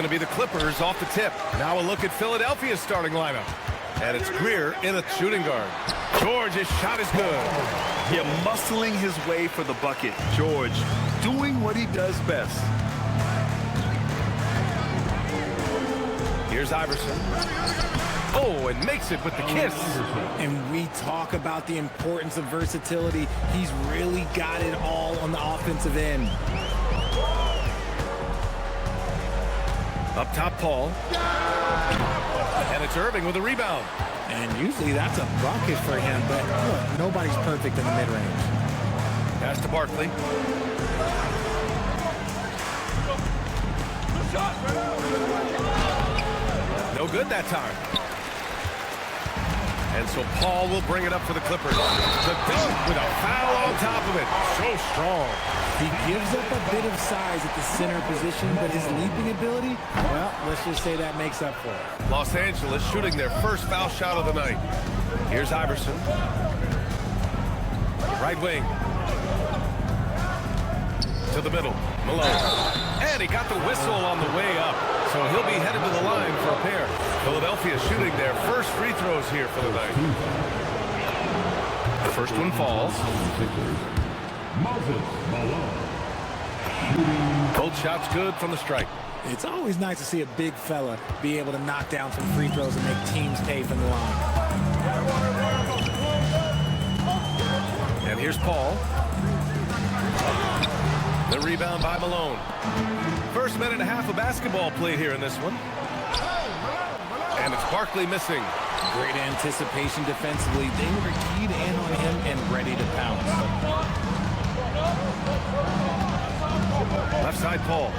going to be the Clippers off the tip. Now a look at Philadelphia's starting lineup. And it's Greer in a shooting guard. George, his shot is good. Yeah, muscling his way for the bucket. George doing what he does best. Here's Iverson. Oh, and makes it with the kiss. And we talk about the importance of versatility. He's really got it all on the offensive end. Up top, Paul. And it's Irving with a rebound. And usually that's a bucket for him, but look, nobody's perfect in the mid-range. Pass to Barkley. No good that time. And so Paul will bring it up for the Clippers. The dunk with a foul on top of it. So strong. He gives up a bit of size at the center position, but his leaping ability, well, let's just say that makes up for it. Los Angeles shooting their first foul shot of the night. Here's Iverson. Right wing. To the middle. Malone. And he got the whistle on the way up. So he'll be headed to the line for a pair. Philadelphia shooting their first free throws here for the night. The first one falls. Both shots good from the stripe. It's always nice to see a big fella be able to knock down some free throws and make teams pay from the line. And here's Paul. The rebound by Malone. First minute and a half of basketball played here in this one. And it's Barkley missing. Great anticipation defensively. They were keyed in on him and ready to pounce. Left side, Paul.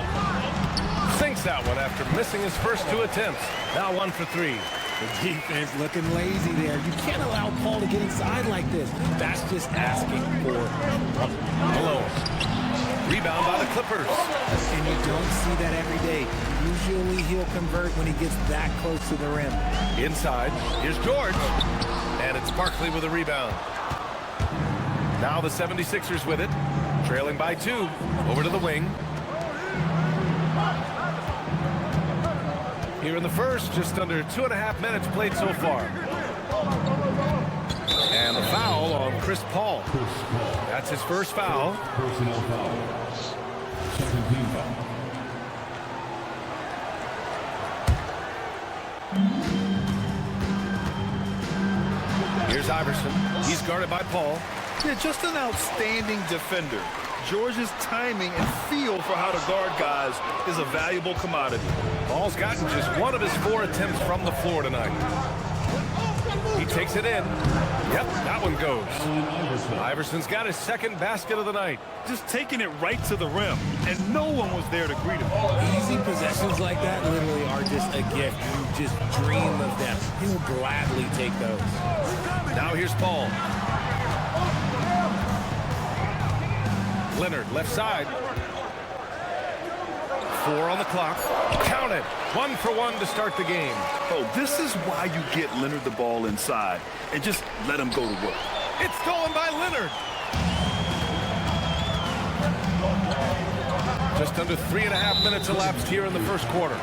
Sinks that one after missing his first two attempts. Now 1 for 3. The defense looking lazy there. You can't allow Paul to get inside like this. That's just asking for Malone. Rebound by the Clippers. And you don't see that every day. Usually he'll convert when he gets that close to the rim. Inside, here's George. And it's Barkley with a rebound. Now the 76ers with it. Trailing by 2. Over to the wing. Here in the first, just under 2.5 minutes played so far. And the foul on Chris Paul. That's his first foul. Personal foul. Second team foul. Here's Iverson. He's guarded by Paul. Yeah, just an outstanding defender. George's timing and feel for how to guard guys is a valuable commodity. Paul's gotten just one of his 4 attempts from the floor tonight. He takes it in. Yep, that one goes. Iverson's got his second basket of the night. Just taking it right to the rim, and no one was there to greet him. Easy possessions like that literally are just a gift. You just dream of them. He'll gladly take those. Now here's Paul. Leonard, left side. 4 on the clock. Count it. 1 for 1 to start the game. Oh, this is why you get Leonard the ball inside and just let him go to work. It's stolen by Leonard. Just under 3.5 minutes elapsed here in the first quarter.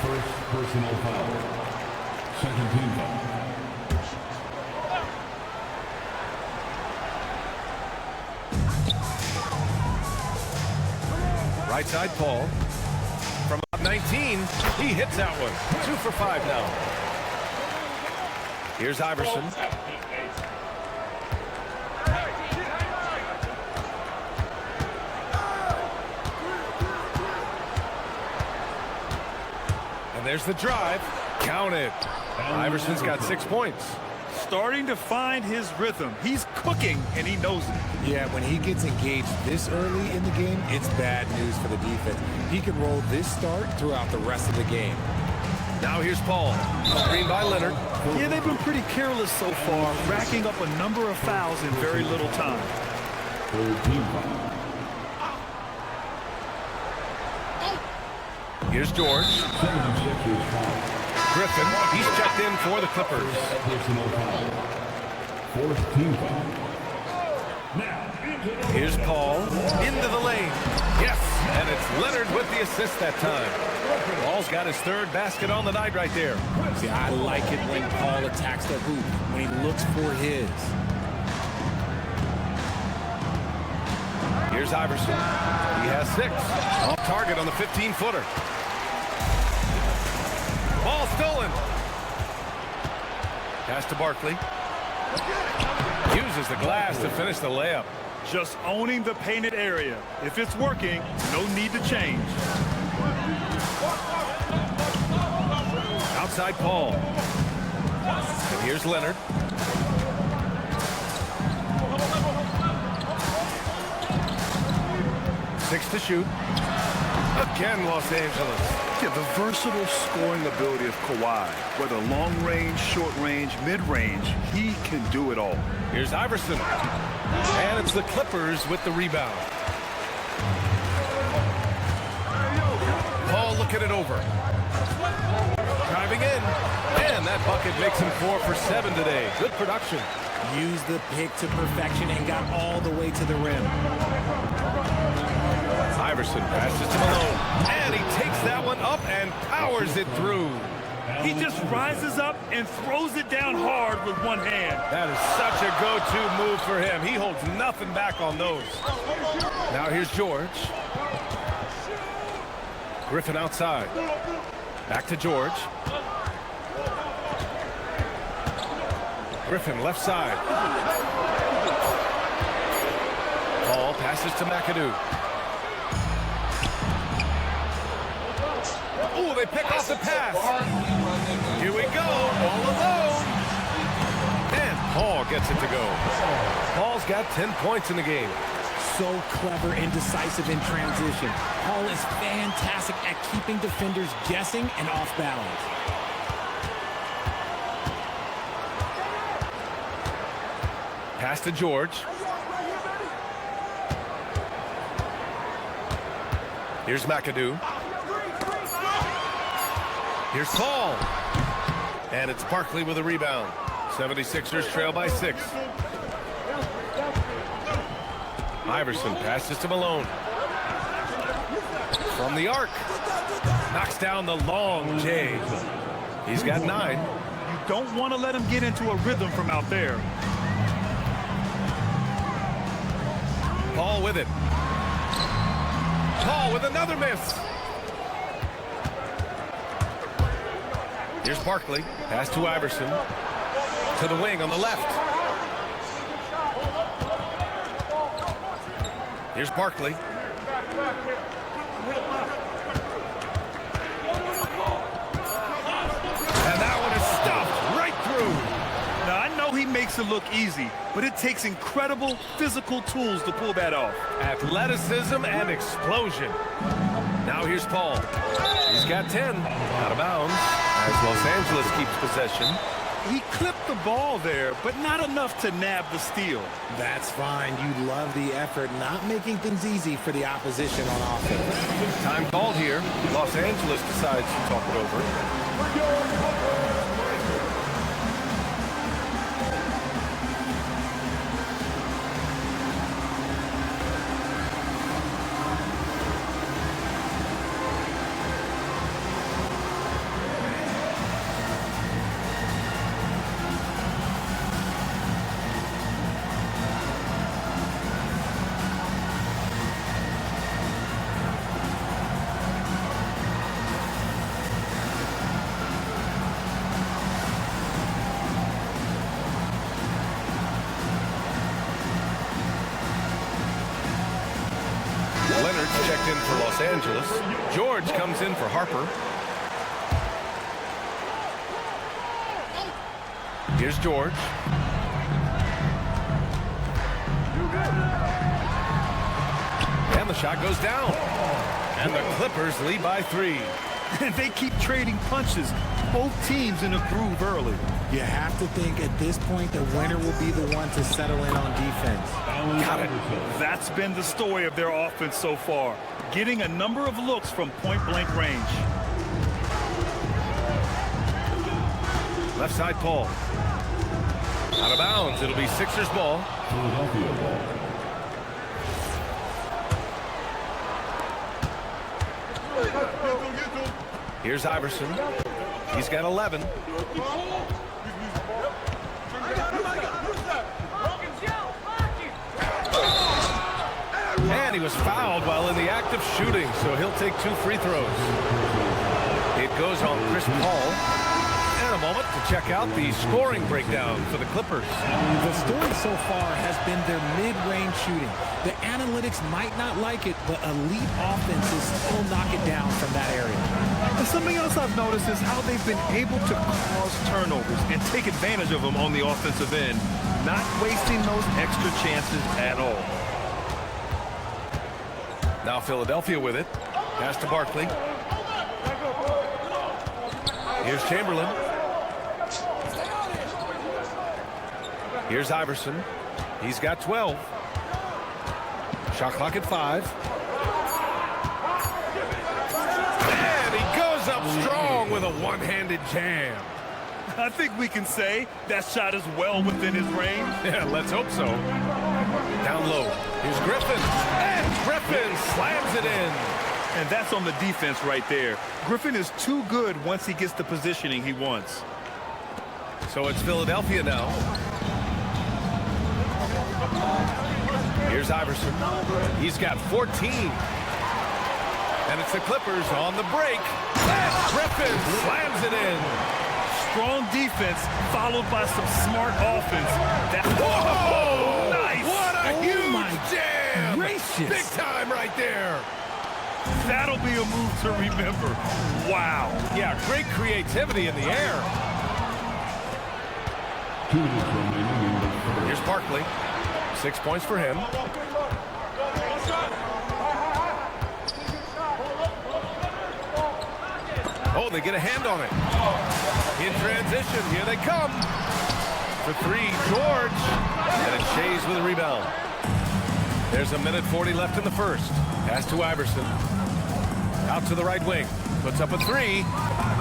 First personal foul. Second team foul. Right side, Paul. From about 19, he hits that one. 2 for 5 now. Here's Iverson. And there's the drive. Count it. Iverson's got 6 points. Starting to find his rhythm. He's cooking, and he knows it. Yeah, when he gets engaged this early in the game, it's bad news for the defense. He can roll this start throughout the rest of the game. Now here's Paul. Screen by Leonard. Yeah, they've been pretty careless so far, racking up a number of fouls in very little time. Third team foul. Here's George. 76ers foul. Griffin, he's checked in for the Clippers. Personal foul. Fourth team foul. Here's Paul into the lane. Yes. And it's Leonard with the assist that time. Paul's got his third basket on the night right there. See, I like it when Paul attacks the hoop, when he looks for his. Here's Iverson. He has 6. Off target on the 15-footer. Ball stolen. Pass to Barkley. Uses the glass to finish the layup. Just owning the painted area. If it's working, no need to change. Outside Paul. And here's Leonard. Six to shoot. Again, Los Angeles. Yeah, the versatile scoring ability of Kawhi, whether long range, short range, mid range, he can do it all. Here's Iverson. And it's the Clippers with the rebound. Paul looking it over. Driving in. And that bucket makes him 4 for 7 today. Good production. Used the pick to perfection and got all the way to the rim. Iverson passes to Malone. And he takes that one up and powers it through. He just rises up and throws it down hard with one hand. That is such a go-to move for him. He holds nothing back on those. Now here's George. Griffin outside. Back to George. Griffin left side. Paul passes to McAdoo. Oh, they pick off the pass. Here we go, all alone. And Paul gets it to go. Paul's got 10 points in the game. So clever and decisive in transition. Paul is fantastic at keeping defenders guessing and off balance. Pass to George. Here's McAdoo. Here's Paul. And it's Barkley with a rebound. 76ers trail by 6. Iverson passes to Malone. From the arc. Knocks down the long J. He's got 9. You don't want to let him get into a rhythm from out there. Paul with it. Paul with another miss. Here's Barkley. Pass to Iverson. To the wing on the left. Here's Barkley. And that one is stuffed right through. Now, I know he makes it look easy, but it takes incredible physical tools to pull that off. Athleticism and explosion. Now here's Paul. He's got 10. Out of bounds as Los Angeles keeps possession. He clipped the ball there, but not enough to nab the steal. That's fine. You love the effort, not making things easy for the opposition on offense. Time called here. Los Angeles decides to talk it over. Leonard's checked in for Los Angeles. George comes in for Harper. Here's George. And the shot goes down. And the Clippers lead by 3. And they keep trading punches. Both teams in a groove early. You have to think at this point the winner will be the one to settle in on defense. Got it. That's been the story of their offense so far. Getting a number of looks from point-blank range. Left side Paul. Out of bounds. It'll be Sixers ball. Philadelphia ball. Here's Iverson. He's got 11. And he was fouled while in the act of shooting, so he'll take 2 free throws. It goes on Chris Paul. And a moment to check out the scoring breakdown for the Clippers. The story so far has been their mid-range shooting. The analytics might not like it, but elite offenses still knock it down from that area. And something else I've noticed is how they've been able to cause turnovers and take advantage of them on the offensive end, not wasting those extra chances at all. Now Philadelphia with it. Pass to Barkley. Here's Chamberlain. Here's Iverson. He's got 12. Shot clock at 5. And he goes up strong with a one-handed jam. I think we can say that shot is well within his range. Yeah, let's hope so. Down low. Here's Griffin. And Griffin slams it in. And that's on the defense right there. Griffin is too good once he gets the positioning he wants. So it's Philadelphia now. Here's Iverson. He's got 14. And it's the Clippers on the break. And Griffin slams it in. Strong defense followed by some smart offense. Whoa! Nice! What a my huge jam! gracious. Big time right there. That'll be a move to remember. Wow. Yeah, great creativity in the air. 2 minutes remaining in the first. Here's Barkley. 6 points for him. Oh, they get a hand on it. In transition, here they come. For 3, George. And it's Shays with a rebound. There's 1:40 left in the first. Pass to Iverson. Out to the right wing. Puts up a 3.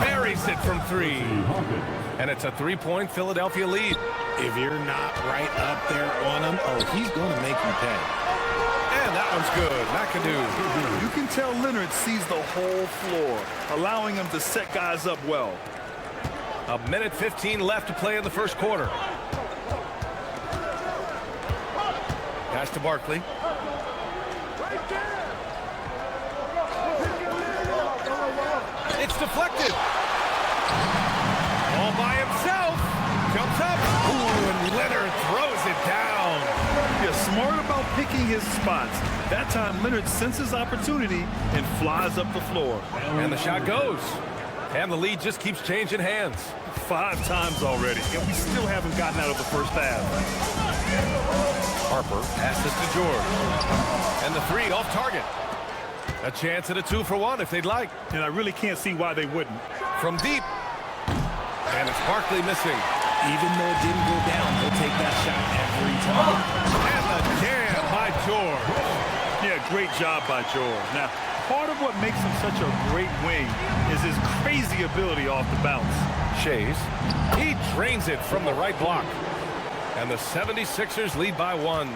Buries it from 3. And it's a 3-point Philadelphia lead. If you're not right up there on him, oh, he's going to make you pay. And that one's good. McAdoo. You can tell Leonard sees the whole floor, allowing him to set guys up well. 1:15 left to play in the first quarter. Pass to Barkley. It's deflected. All by himself. Jumps up. Ooh, and Leonard throws it down. Yeah, smart about picking his spots. That time, Leonard senses opportunity and flies up the floor. And the shot goes. And the lead just keeps changing hands. 5 times already, and we still haven't gotten out of the first half. Harper passes to George. And the 3 off target. A chance at a 2-for-1 if they'd like. And I really can't see why they wouldn't. From deep. And it's Barkley missing. Even though it didn't go down, he'll take that shot every time. And the jam by George. Yeah, great job by George. Now, part of what makes him such a great wing is his crazy ability off the bounce. Shays. He drains it from the right block. And the 76ers lead by 1.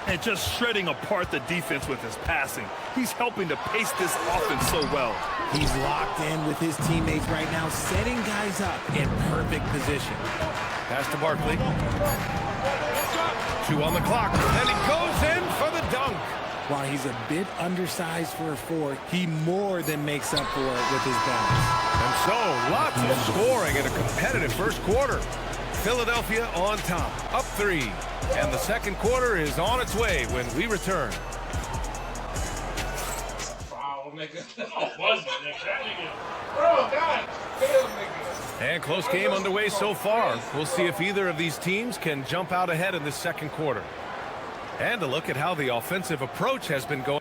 And just shredding apart the defense with his passing. He's helping to pace this offense so well. He's locked in with his teammates right now, setting guys up in perfect position. Pass to Barkley. 2 on the clock. And he goes in for the dunk. While he's a bit undersized for a 4, he more than makes up for it with his bounce. And so, lots of scoring in a competitive first quarter. Philadelphia on top, up 3. And the second quarter is on its way when we return. And close game underway so far. We'll see if either of these teams can jump out ahead in the second quarter. And a look at how the offensive approach has been going.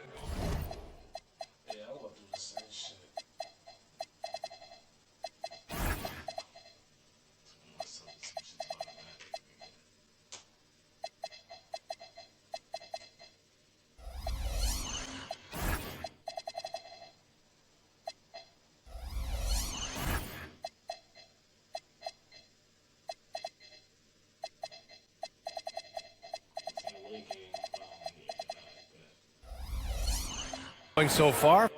So far.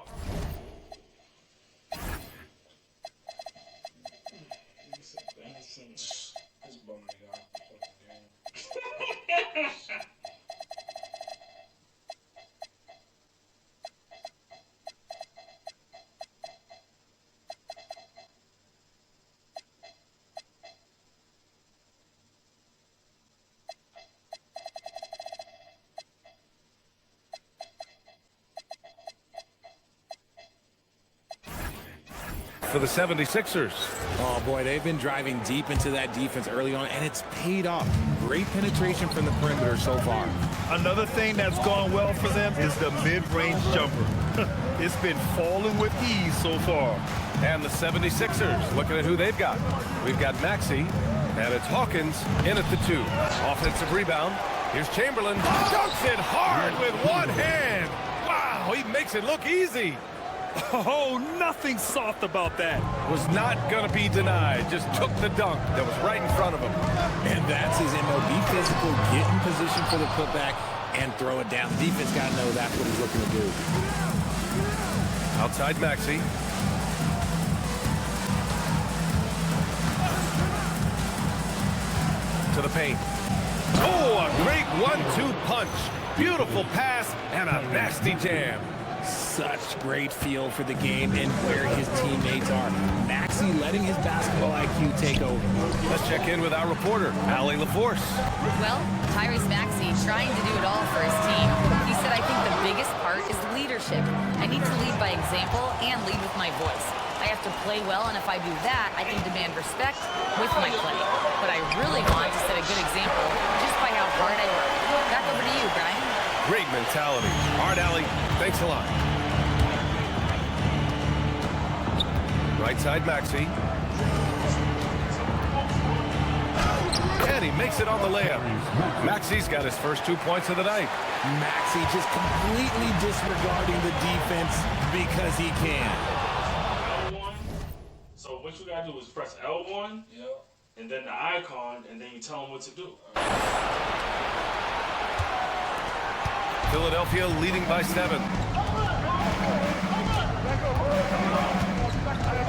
for the 76ers. Oh, boy, they've been driving deep into that defense early on, and it's paid off. Great penetration from the perimeter so far. Another thing that's gone well for them is the mid-range jumper. It's been falling with ease so far. And the 76ers, looking at who they've got. We've got Maxey, and it's Hawkins in at the 2. Offensive rebound. Here's Chamberlain. Dunks it hard with one hand. Wow, he makes it look easy. Oh, nothing soft about that. Was not going to be denied. Just took the dunk that was right in front of him. And that's his MO. Be physical, get in position for the putback, and throw it down. The defense got to know that's what he's looking to do. Outside Maxey. To the paint. Oh, a great 1-2 punch. Beautiful pass and a nasty jam. Such great feel for the game and where his teammates are. Maxey letting his basketball IQ take over. Let's check in with our reporter, Allie LaForce. Well, Tyrese Maxey trying to do it all for his team. He said, I think the biggest part is leadership. I need to lead by example and lead with my voice. I have to play well, and if I do that, I can demand respect with my play. But I really want to set a good example just by how hard I work. Back over to you, Brian. Great mentality. All right, Allie, thanks a lot. Right side, Maxey. And he makes it on the layup. Maxey's got his first 2 points of the night. Maxey just completely disregarding the defense because he can. So what you gotta do is press L1, and then the icon, and then you tell them what to do. Philadelphia leading by 7.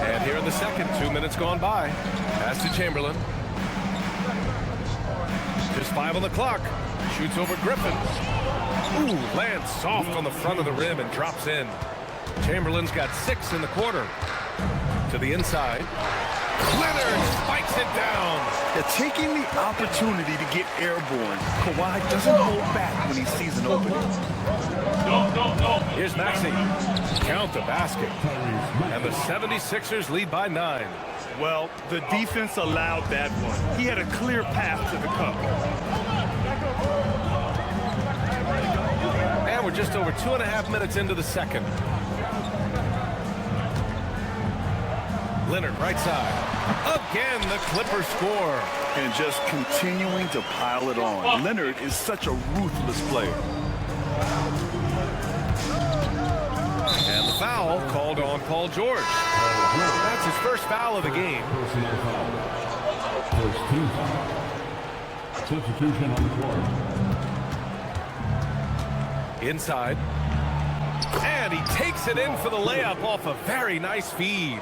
And here in the second, 2 minutes gone by. Pass to Chamberlain. Just 5 on the clock. Shoots over Griffin. Ooh, lands soft on the front of the rim and drops in. Chamberlain's got 6 in the quarter. To the inside. Leonard spikes it down. They're taking the opportunity to get airborne. Kawhi doesn't hold back when he sees an opening. Here's Maxey. Count the basket. And the 76ers lead by 9. Well, the defense allowed that one. He had a clear path to the cup. And we're just over 2.5 minutes into the second. Leonard, right side. Again, the Clippers score. And just continuing to pile it on. Leonard is such a ruthless player. And the foul called on Paul George. That's his first foul of the game. Personal foul. First team foul. Substitution on the court. Inside. And he takes it in for the layup off a very nice feed.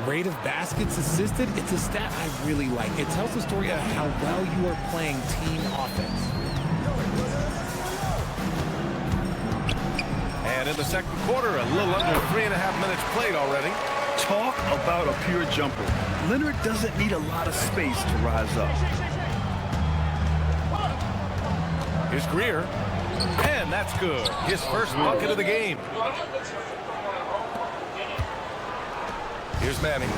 Rate of baskets assisted, it's a stat I really like. It tells the story of how well you are playing team offense. And in the second quarter, a little under 3.5 minutes played already. Talk about a pure jumper. Leonard doesn't need a lot of space to rise up. Here's Greer. And that's good. His first bucket of the game. Here's Manning.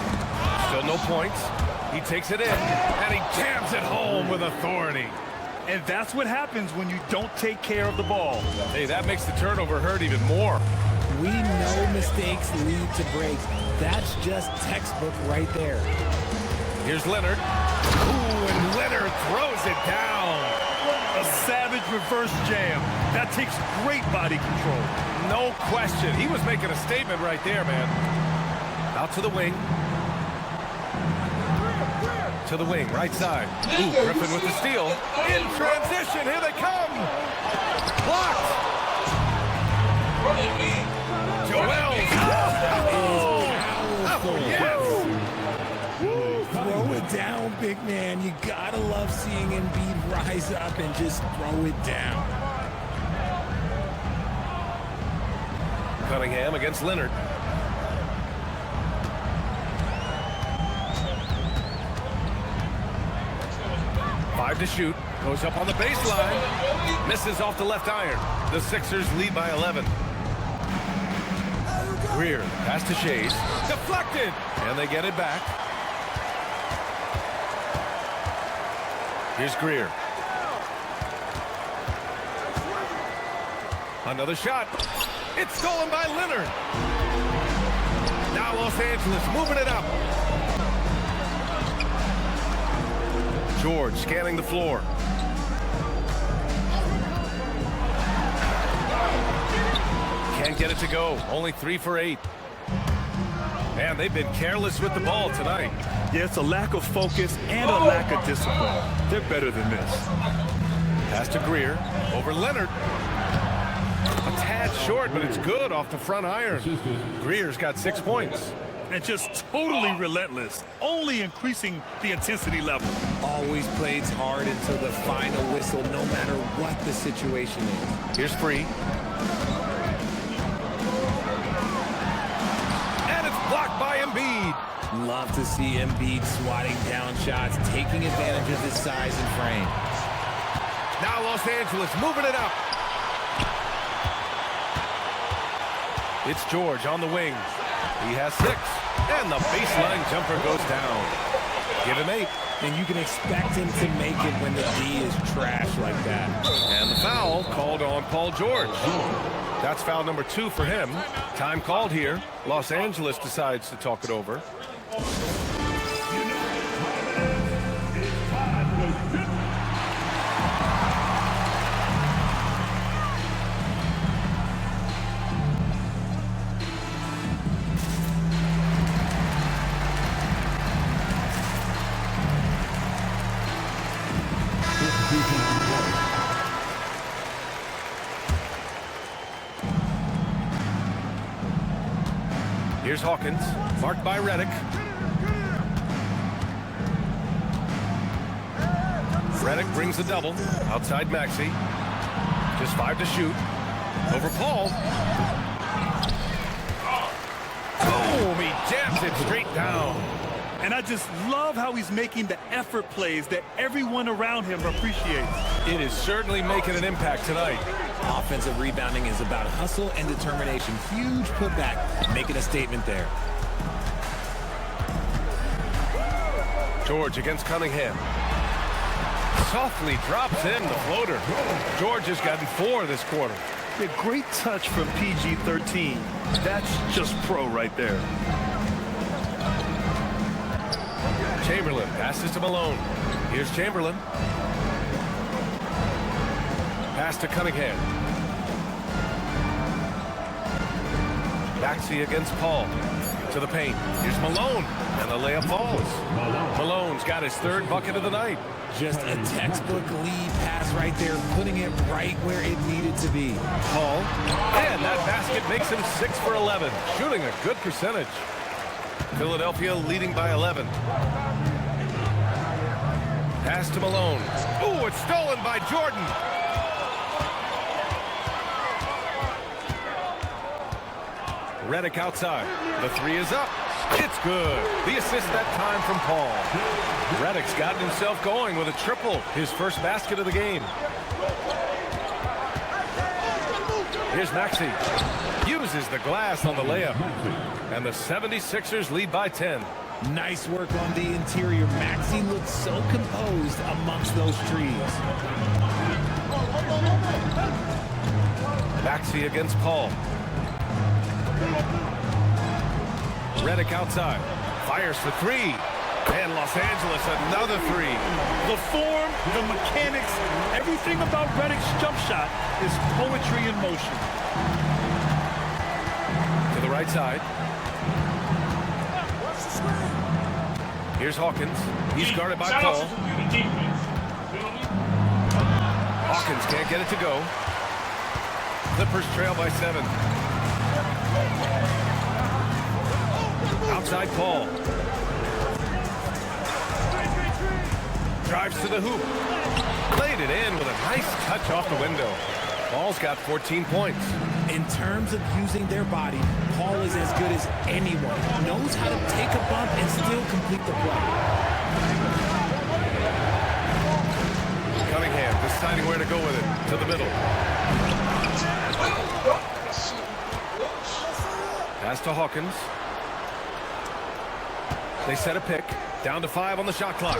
Still no points. He takes it in, and he jams it home with authority. And that's what happens when you don't take care of the ball. Hey, that makes the turnover hurt even more. We know mistakes lead to breaks. That's just textbook right there. Here's Leonard. Ooh, and Leonard throws it down. A savage reverse jam. That takes great body control. No question. He was making a statement right there, man. Out to the wing. To the wing, right side. Ooh, Griffin with the steal. In transition, here they come. Blocked. Joel. Oh, yes. Throw it down, big man. You gotta love seeing Embiid rise up and just throw it down. Cunningham against Leonard. Five to shoot. Goes up on the baseline. Misses off the left iron. The Sixers lead by 11. Greer, pass to Shays. Deflected! And they get it back. Here's Greer. Another shot. It's stolen by Leonard. Now Los Angeles moving it up. George scanning the floor. Can't get it to go. Only 3 for 8. Man, they've been careless with the ball tonight. Yeah, it's a lack of focus and a lack of discipline. They're better than this. Pass to Greer. Over Leonard. A tad short, but it's good off the front iron. Greer's got 6 points. And just totally relentless, only increasing the intensity level. Always plays hard until the final whistle, no matter what the situation is. Here's Free. And it's blocked by Embiid. Love to see Embiid swatting down shots, taking advantage of his size and frame. Now Los Angeles moving it up. It's George on the wing. He has 6. And the baseline jumper goes down. Give him 8. And you can expect him to make it when the D is trash like that. And the foul called on Paul George. That's foul number 2 for him. Time called here. Los Angeles decides to talk it over. Here's Hawkins, marked by Redick. Redick brings the double, outside Maxey. Just 5 to shoot. Over Paul. Boom, he jams it straight down. And I just love how he's making the effort plays that everyone around him appreciates. It is certainly making an impact tonight. Offensive rebounding is about hustle and determination. Huge putback, making a statement there. George against Cunningham. Softly drops in the floater. George has gotten 4 this quarter. A great touch from PG-13. That's just pro right there. Chamberlain passes to Malone. Here's Chamberlain. Pass to Cunningham. Maxey against Paul. To the paint. Here's Malone. And the layup falls. Malone's got his 3rd bucket of the night. Just a textbook lead pass right there, putting it right where it needed to be. Paul. And that basket makes him 6 for 11. Shooting a good percentage. Philadelphia leading by 11. Pass to Malone. Ooh, it's stolen by Jordan. Redick outside. The 3 is up. It's good. The assist that time from Paul. Redick's gotten himself going with a triple. His first basket of the game. Here's Maxey. Uses the glass on the layup. And the 76ers lead by 10. Nice work on the interior. Maxey looks so composed amongst those trees. Maxey against Paul. Redick outside. Fires for 3. And Los Angeles another 3. The form, the mechanics, everything about Redick's jump shot is poetry in motion. To the right side. Here's Hawkins. He's guarded by Paul. Hawkins can't get it to go. Clippers trail by 7. Outside Paul. Drives to the hoop. Played it in with a nice touch off the window. Paul's got 14 points. In terms of using their body, Paul is as good as anyone. Knows how to take a bump and still complete the play. Cunningham deciding where to go with it. To the middle. Pass to Hawkins. They set a pick. Down to 5 on the shot clock.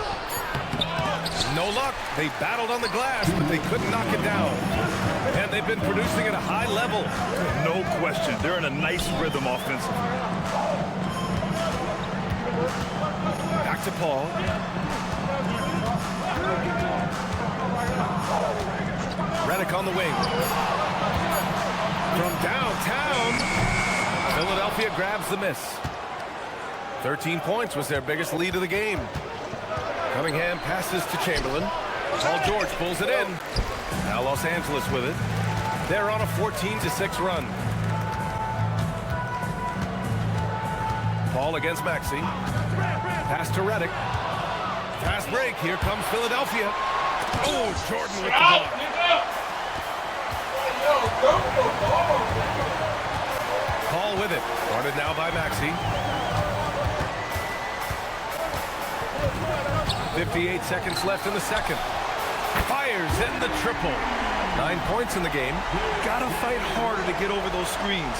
No luck. They battled on the glass, but they couldn't knock it down. And they've been producing at a high level. No question. They're in a nice rhythm offensively. Back to Paul. Redick on the wing. From downtown, Philadelphia grabs the miss. 13 points was their biggest lead of the game. Cunningham passes to Chamberlain. Paul George pulls it in. Now Los Angeles with it. They're on a 14-6 run. Paul against Maxey. Pass to Redick. Fast break. Here comes Philadelphia. Oh, Jordan with the block. Paul with it. Guarded now by Maxey. 58 seconds left in the second. Fires in the triple. 9 points in the game. Gotta fight harder to get over those screens.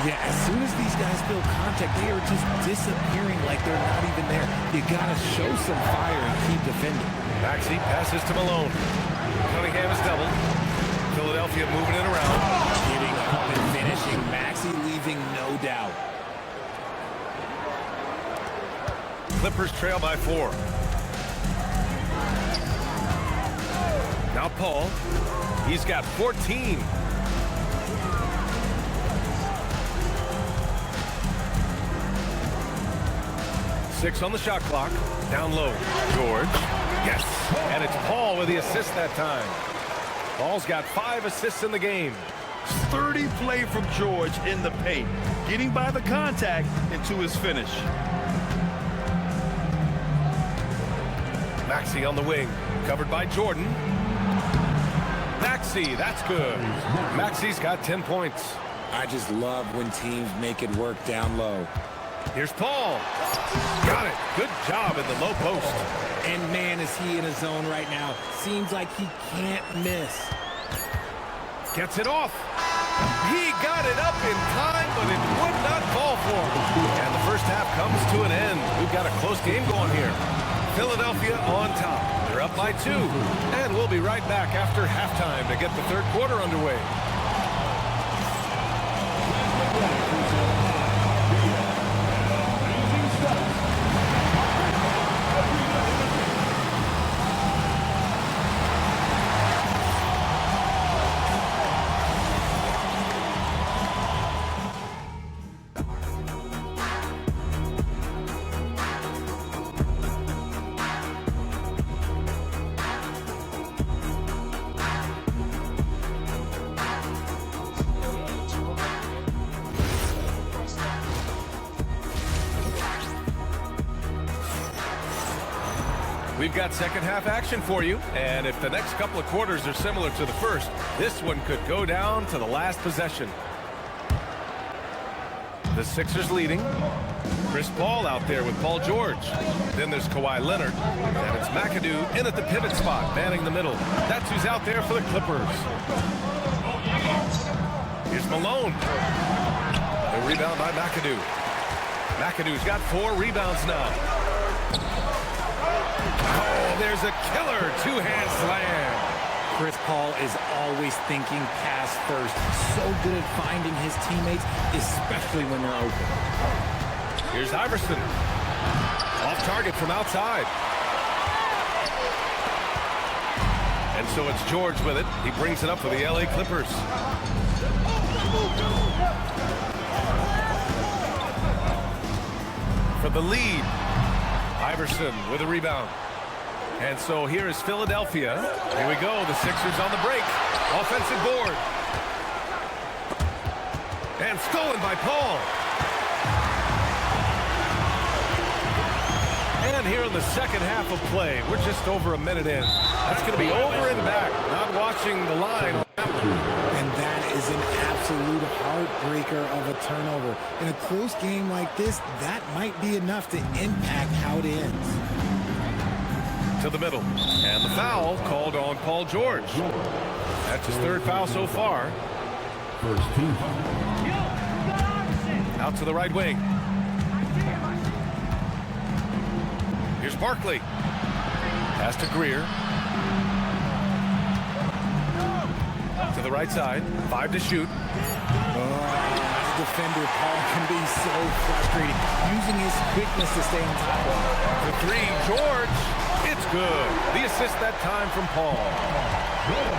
Yeah, as soon as these guys feel contact, they are just disappearing like they're not even there. You gotta show some fire and keep defending. Maxey passes to Malone. Cunningham is doubled. Philadelphia moving it around. Getting up and finishing. Maxey leaving no doubt. Clippers trail by 4. Now Paul. He's got 14. Six on the shot clock. Down low. George. Yes. And it's Paul with the assist that time. Paul's got 5 assists in the game. Sturdy play from George in the paint. Getting by the contact into his finish. Maxey on the wing. Covered by Jordan. Maxey, that's good. Maxey's got 10 points. I just love when teams make it work down low. Here's Paul. Got it. Good job in the low post. And man, is he in a zone right now. Seems like he can't miss. Gets it off. He got it up in time, but it would not fall for him. And the first half comes to an end. We've got a close game going here. Philadelphia on top. They're up by 2. And we'll be right back after halftime to get the third quarter underway. We've got second half action for you, and if the next couple of quarters are similar to the first, this one could go down to the last possession. The Sixers leading. Chris Paul out there with Paul George. Then there's Kawhi Leonard, and it's McAdoo in at the pivot spot, manning the middle. That's who's out there for the Clippers. Here's Malone. The rebound by McAdoo. McAdoo's got 4 rebounds now. Oh, there's a killer two-hand slam. Chris Paul is always thinking pass first. So good at finding his teammates, especially when they're open. Here's Iverson. Off target from outside. And so it's George with it. He brings it up for the LA Clippers. For the lead. Iverson with a rebound. And so here is Philadelphia. Here we go. The Sixers on the break. Offensive board. And stolen by Paul. And here in the second half of play, we're just over a minute in. That's going to be over and back. Not watching the line. And that is an absolute heartbreaker of a turnover. In a close game like this, that might be enough to impact how it ends. To the middle. And the foul called on Paul George. That's his third foul so far. First team foul. Out to the right wing. Here's Barkley. Pass to Greer. To the right side. 5 to shoot. As a defender, Paul can be so frustrating, using his quickness to stay on top of him. The 3, George. It's good. The assist that time from Paul.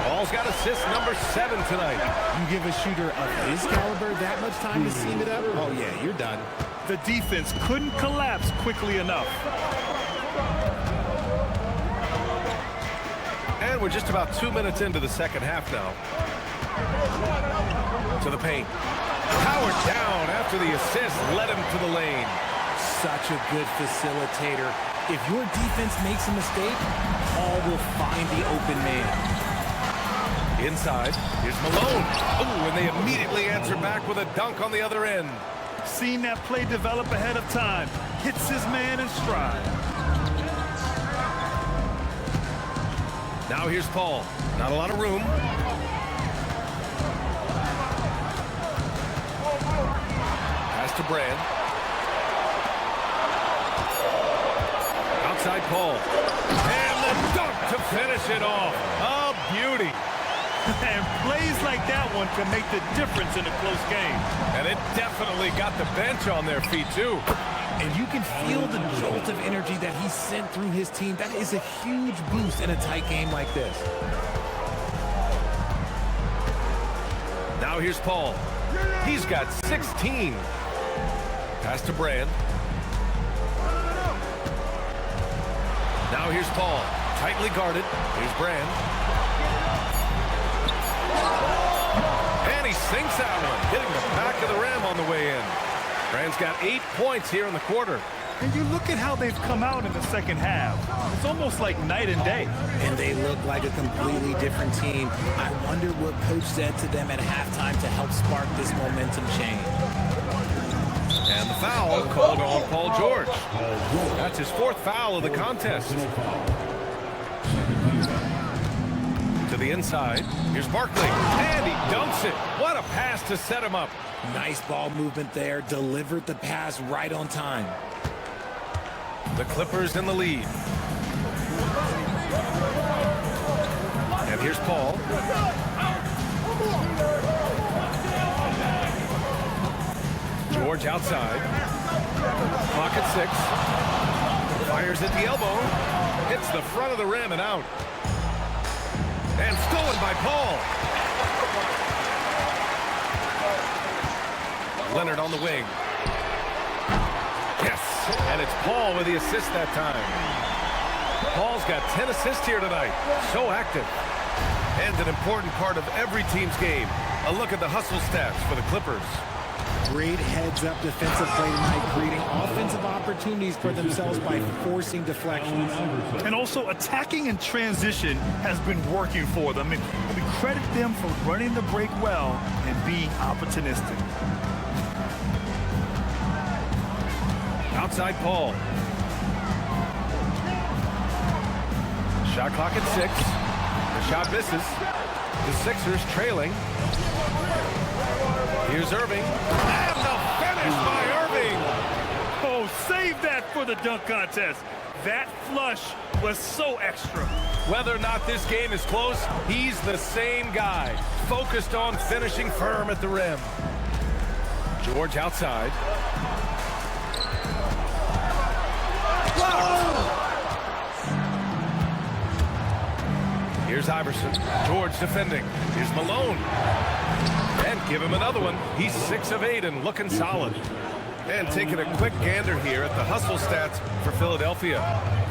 Paul's got assist number 7 tonight. You give a shooter of his caliber that much time to seam it up, oh yeah, you're done. The defense couldn't collapse quickly enough. And we're just about 2 minutes into the second half now. To the paint. Howard down after the assist led him to the lane. Such a good facilitator. If your defense makes a mistake, Paul will find the open man. Inside, here's Malone. Oh, and they immediately answer back with a dunk on the other end. Seen that play develop ahead of time. Hits his man in stride. Now here's Paul. Not a lot of room. Pass to Brand. Outside Paul. And the dunk to finish it off. A beauty. And plays like that one can make the difference in a close game. And it definitely got the bench on their feet, too. And you can feel the jolt of energy that he sent through his team. That is a huge boost in a tight game like this. Now here's Paul. He's got 16. Pass to Brand. Now here's Paul. Tightly guarded. Here's Brand. And he sinks that one, hitting the back of the rim on the way in. Brand's got 8 points here in the quarter. And you look at how they've come out in the second half. It's almost like night and day. And they look like a completely different team. I wonder what coach said to them at halftime to help spark this momentum change. And the foul called on Paul George. That's his 4th foul of the contest. To the inside. Here's Barkley. And he dunks it. What a pass to set him up. Nice ball movement there. Delivered the pass right on time. The Clippers in the lead. And here's Paul. George outside. Clock at 6. Fires at the elbow. Hits the front of the rim and out. And stolen by Paul. Leonard on the wing. Yes, and it's Paul with the assist that time. Paul's got 10 assists here tonight. So active. And an important part of every team's game. A look at the hustle stats for the Clippers. Great heads-up defensive play tonight, creating offensive opportunities for themselves by forcing deflections. And also attacking in transition has been working for them. And we credit them for running the break well and being opportunistic. Outside Paul. Shot clock at 6. The shot misses. The Sixers trailing. Here's Irving. And the finish by Irving. Oh, save that for the dunk contest. That flush was so extra. Whether or not this game is close, he's the same guy. Focused on finishing firm at the rim. George outside. Here's Iverson. George defending. Here's Malone. And give him another one. He's 6 of 8 and looking solid. And taking a quick gander here at the hustle stats for Philadelphia.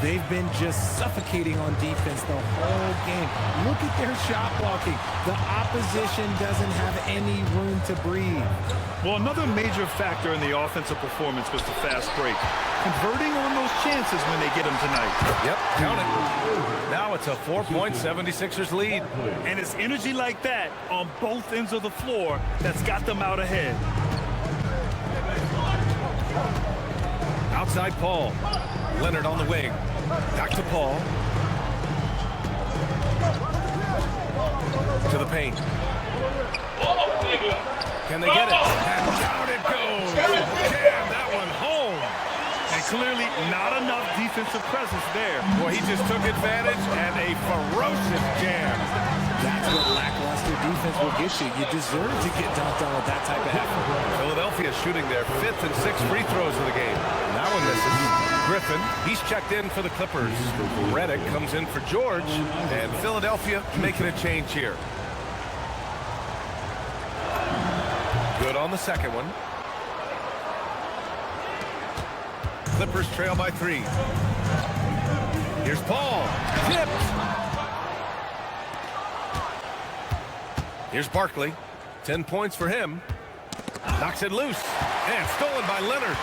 They've been just suffocating on defense the whole game. Look at their shot blocking. The opposition doesn't have any room to breathe. Well, another major factor in the offensive performance was the fast break. Converting on those chances when they get them tonight. Yep, count it. Now it's a 4-point 76ers lead. And it's energy like that on both ends of the floor that's got them out ahead. Outside Paul. Leonard on the wing. Back to Paul. To the paint. Can they get it? And down it goes. Jam that one home. And clearly not enough defensive presence there. Boy, he just took advantage and a ferocious jam. That's what lackluster defense will get you. You deserve to get dunked on with that type of effort. Philadelphia shooting their 5th and 6th free throws of the game. That one misses. Griffin, he's checked in for the Clippers. Redick comes in for George, and Philadelphia making a change here. Good on the second one. Clippers trail by 3. Here's Paul. Tipped. Here's Barkley. 10 points for him. Knocks it loose. And stolen by Leonard.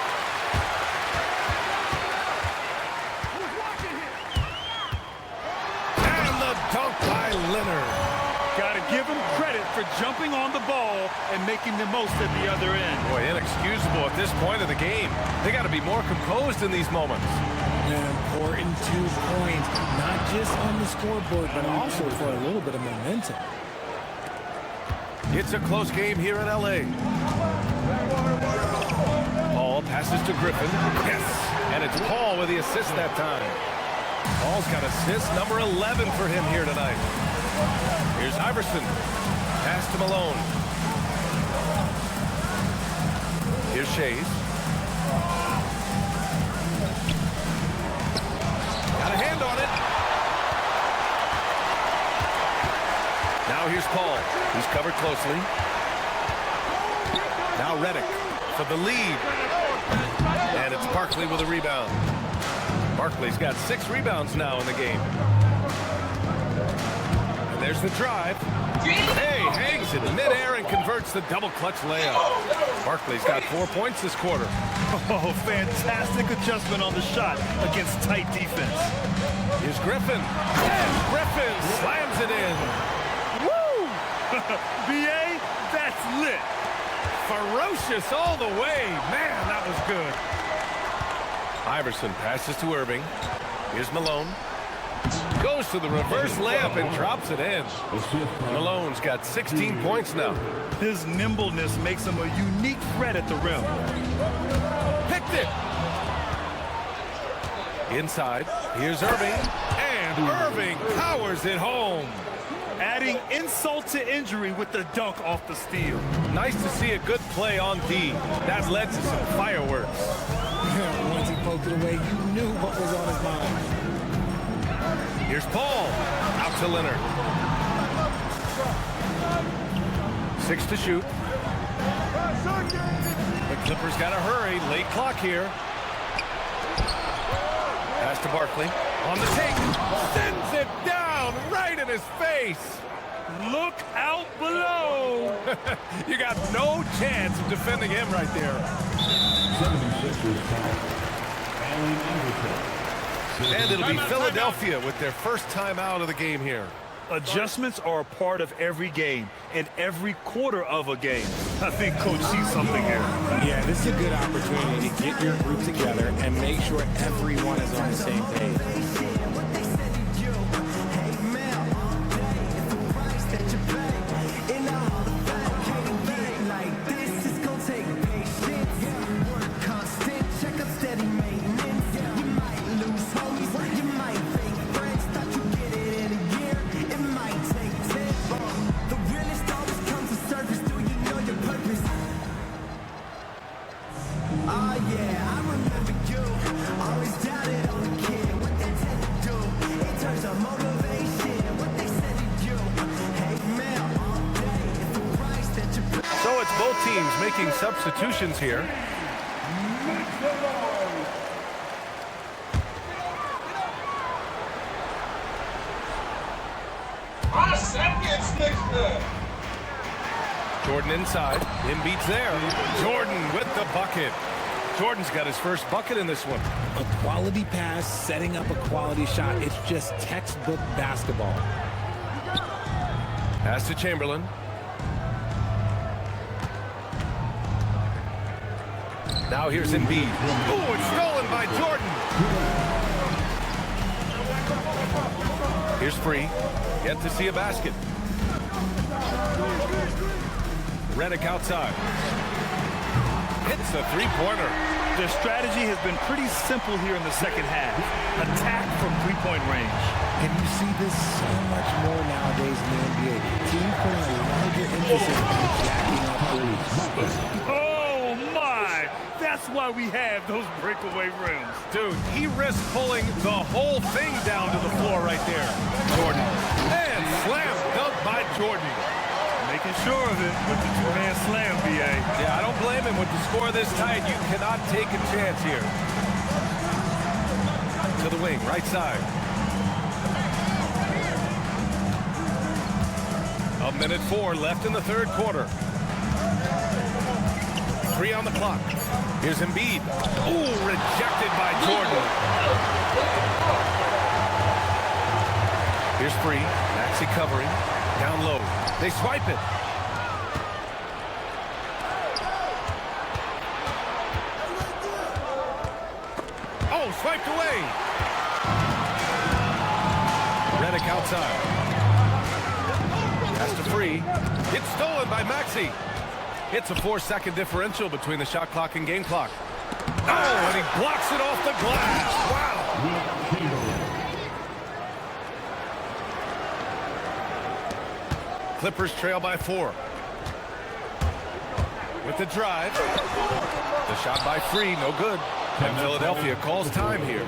And the dunk by Leonard. Got to give him credit for jumping on the ball and making the most at the other end. Boy, inexcusable at this point of the game. They got to be more composed in these moments. An important 2 points, not just on the scoreboard, but also for a little bit of momentum. It's a close game here in L.A. Paul passes to Griffin. Yes! And it's Paul with the assist that time. Paul's got assist number 11 for him here tonight. Here's Iverson. Pass to Malone. Here's Shays. Got a hand on it. Now here's Paul. He's covered closely. Now Redick for the lead. And it's Barkley with a rebound. Barkley's got 6 rebounds now in the game. And there's the drive. Hey, hangs it midair and converts the double clutch layup. Barkley's got 4 points this quarter. Oh, fantastic adjustment on the shot against tight defense. Here's Griffin. And Griffin slams it in. Woo! BA, that's lit. Ferocious all the way. Man, that was good. Iverson passes to Irving. Here's Malone. Goes to the reverse layup and drops it in. Malone's got 16 points now. His nimbleness makes him a unique threat at the rim. Picked it. Inside. Here's Irving. And Irving powers it home. Adding insult to injury with the dunk off the steal. Nice to see a good play on D. That led to some fireworks. Once he poked it away, you knew what was on his mind. Here's Paul. Out to Leonard. 6 to shoot. The Clippers got to hurry. Late clock here. Pass to Barkley. On the take. Sends it down right in his face. Look out below. You got no chance of defending him right there. 76ers foul. Allen Iverson. And it'll be Philadelphia with their first time out of the game here. Adjustments are a part of every game and every quarter of a game. I think Coach sees something here. Yeah, this is a good opportunity to get your group together and make sure everyone is on the same page. Teams making substitutions here. Jordan inside. Embiid's there. Jordan with the bucket. Jordan's got his first bucket in this one. A quality pass, setting up a quality shot. It's just textbook basketball. Pass to Chamberlain. Now here's Embiid. Oh, it's stolen by Jordan. Here's Free. Yet to see a basket. Redick outside. Hits a three-pointer. Their strategy has been pretty simple here in the second half. Attack from three-point range. And you see this so much more nowadays in the NBA. Teams putting a larger emphasis on jacking up threes. Oh, my! That's why we have those breakaway rims. Dude, he risked pulling the whole thing down to the floor right there. Jordan. And slam dunk by Jordan. Making sure of it with the two-man slam, B.A. Yeah, I don't blame him with the score this tight. You cannot take a chance here. To the wing, right side. A minute 4 left in the third quarter. 3 on the clock. Here's Embiid. Ooh, rejected by Jordan. Here's Free. Maxey covering. Down low. They swipe it. Oh, swiped away. Redick outside. Pass to Free. It's stolen by Maxey. It's a 4-second differential between the shot clock and game clock. Oh, and he blocks it off the glass. Wow. Clippers trail by 4. With the drive. The shot by Free, no good. And Philadelphia calls time here.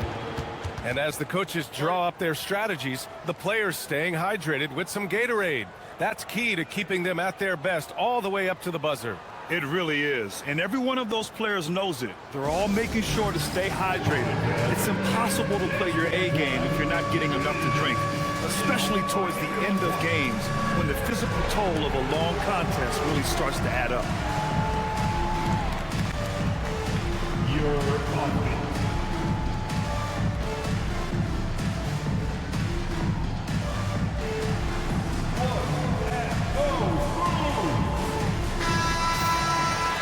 And as the coaches draw up their strategies, the players staying hydrated with some Gatorade. That's key to keeping them at their best all the way up to the buzzer. It really is. And every one of those players knows it. They're all making sure to stay hydrated. It's impossible to play your A game if you're not getting enough to drink, especially towards the end of games when the physical toll of a long contest really starts to add up. Your offense.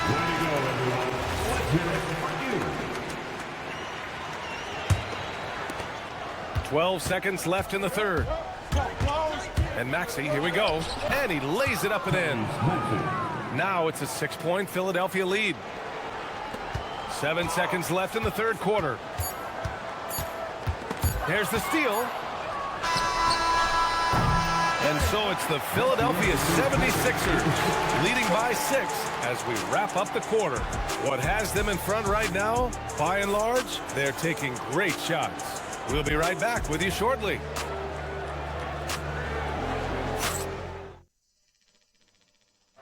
Way to go, everyone. Let's hear it for you. 12 seconds left in the third. And Maxey, here we go. And he lays it up and in. Now it's a 6-point Philadelphia lead. 7 seconds left in the third quarter. There's the steal. And so it's the Philadelphia 76ers leading by 6 as we wrap up the quarter. What has them in front right now, by and large, they're taking great shots. We'll be right back with you shortly.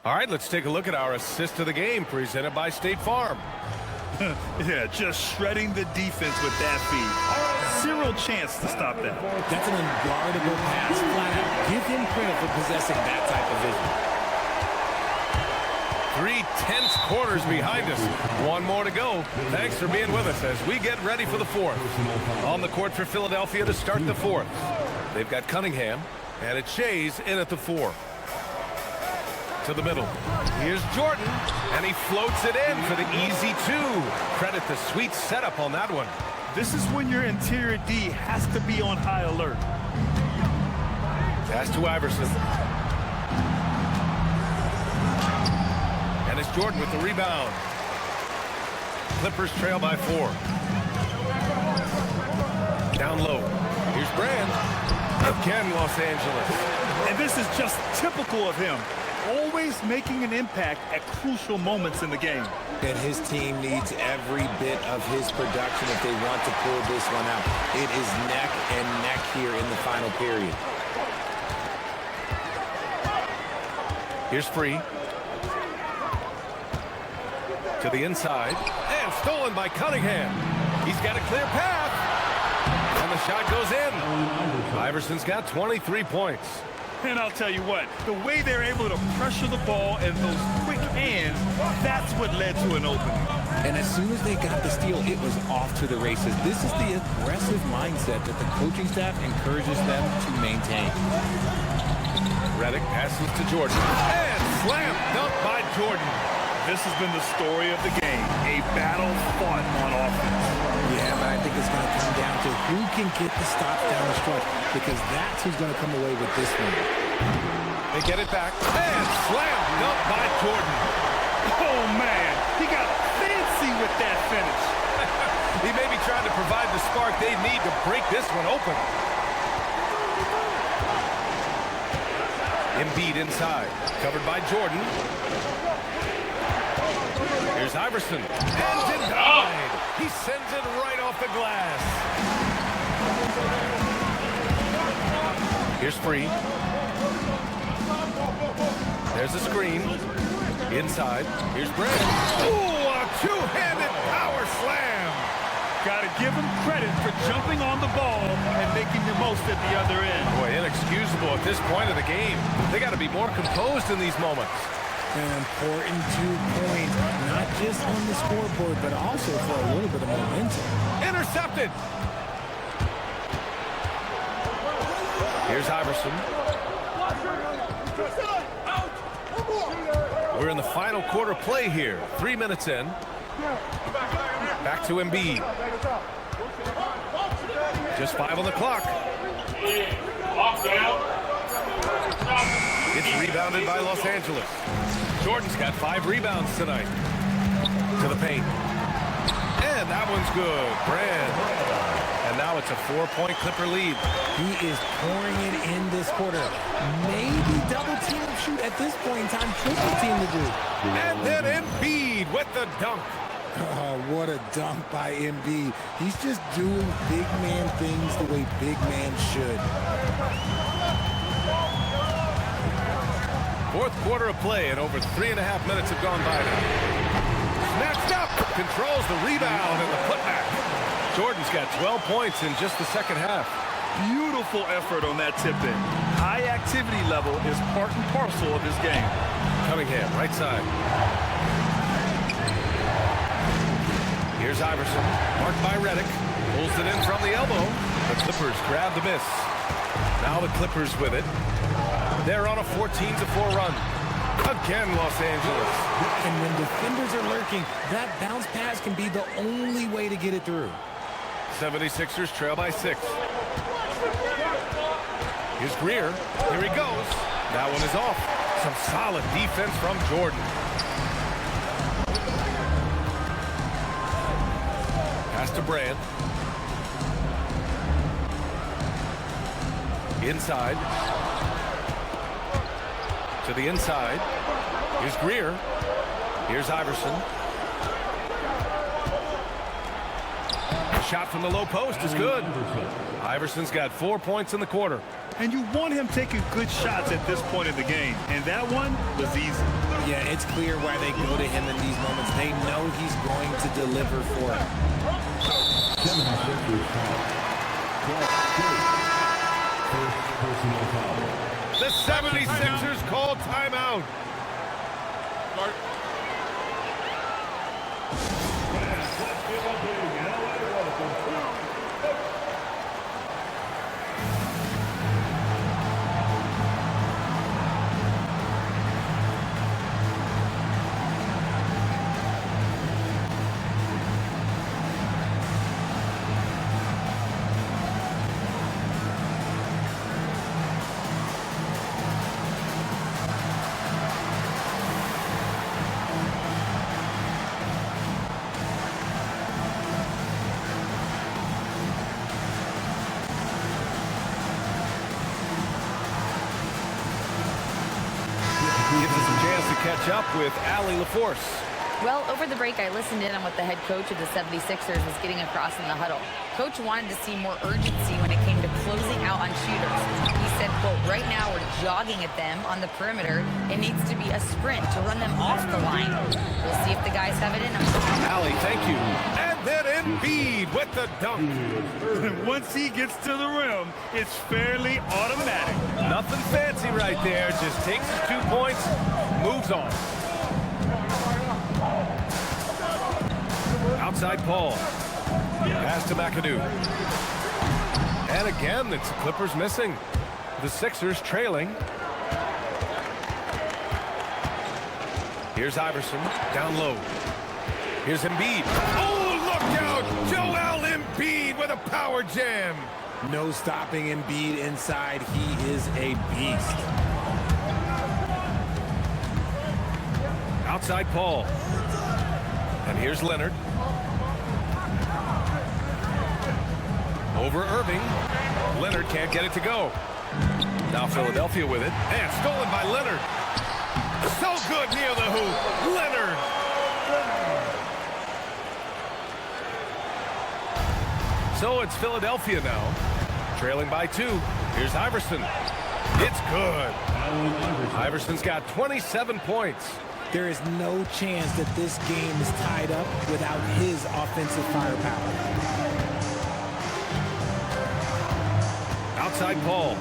All right, let's take a look at our assist of the game presented by State Farm. Yeah, just shredding the defense with that feed. Zero chance to stop that. That's an unguardable pass, flat out. Give him credit for possessing that type of vision. 3 tense quarters behind us. One more to go. Thanks for being with us as we get ready for the fourth. On the court for Philadelphia to start the fourth. They've got Cunningham, and it's Shays in at the 4. To the middle. Here's Jordan, and he floats it in for the easy 2. Credit the sweet setup on that one. This is when your interior D has to be on high alert. Pass to Iverson. And it's Jordan with the rebound. Clippers trail by 4. Down low. Here's Brand. Again, Los Angeles. And this is just typical of him. Always making an impact at crucial moments in the game. And his team needs every bit of his production if they want to pull this one out. It is neck and neck here in the final period. Here's Free. To the inside. And stolen by Cunningham. He's got a clear path. And the shot goes in. Iverson's got 23 points. And I'll tell you what, the way they're able to pressure the ball and those quick hands, that's what led to an opening. And as soon as they got the steal, it was off to the races. This is the aggressive mindset that the coaching staff encourages them to maintain. Redick passes to Jordan. And slam dunk by Jordan. This has been the story of the game, a battle fought on offense. Yeah, but I think it's going to come down to who can get the stops down the stretch, because that's who's going to come away with this one. They get it back, and slam dunk by Jordan. Oh, man, he got fancy with that finish. He may be trying to provide the spark they need to break this one open. Embiid inside, covered by Jordan. Here's Iverson, and denied. He sends it right off the glass. Here's Free. There's the screen. Inside, here's Brand. Ooh, a two-handed power slam. Got to give him credit for jumping on the ball and making the most at the other end. Boy, inexcusable at this point of the game. They got to be more composed in these moments. An important 2 points, not just on the scoreboard, but also for a little bit of momentum. Intercepted. Here's Iverson. We're in the final quarter play here. 3 minutes in. Back to Embiid. Just 5 on the clock. It's rebounded by Los Angeles. Jordan's got 5 rebounds tonight. To the paint. And that one's good. Brand. And now it's a 4-point Clipper lead. He is pouring it in this quarter. Maybe double team shoot at this point in time. Triple team the group. And then Embiid with the dunk. Oh, what a dunk by Embiid. He's just doing big man things the way big man should. Fourth quarter of play, and over 3.5 minutes have gone by now. Snatched up, controls the rebound and the putback. Jordan's got 12 points in just the second half. Beautiful effort on that tip-in. High activity level is part and parcel of his game. Cunningham, right side. Here's Iverson, marked by Redick. Pulls it in from the elbow. The Clippers grab the miss. Now the Clippers with it. They're on a 14-4 run. Again, Los Angeles. And when defenders are lurking, that bounce pass can be the only way to get it through. 76ers trail by 6. Here's Greer. Here he goes. That one is off. Some solid defense from Jordan. Pass to Brand. Inside. To the inside. Here's Greer. Here's Iverson. The shot from the low post is good. Iverson's got 4 points in the quarter. And you want him taking good shots at this point in the game. And that one was easy. Yeah, it's clear why they go to him in these moments. They know he's going to deliver for it. 76ers foul. 12-2. First personal foul. The 76ers call timeout. Gives us a chance to catch up with Allie LaForce. Well, over the break, I listened in on what the head coach of the 76ers was getting across in the huddle. Coach wanted to see more urgency when it came to closing out on shooters. He said, quote, right now we're jogging at them on the perimeter. It needs to be a sprint to run them off the line. We'll see if the guys have it in them. Allie, thank you. And then Embiid with the dunk. Once he gets to the rim, it's fairly automatic. Nothing fancy right there. Just takes his 2 points, moves on. Outside Paul. Pass to McAdoo. And again, it's the Clippers missing. The Sixers trailing. Here's Iverson, down low. Here's Embiid. Oh, look out! Joel Embiid with a power jam. No stopping Embiid inside. He is a beast. Outside Paul. And here's Leonard. Over Irving. Leonard can't get it to go. Now Philadelphia with it. And stolen by Leonard. So good near the hoop. Leonard. So it's Philadelphia now. Trailing by 2. Here's Iverson. It's good. Iverson's got 27 points. There is no chance that this game is tied up without his offensive firepower. Outside Paul.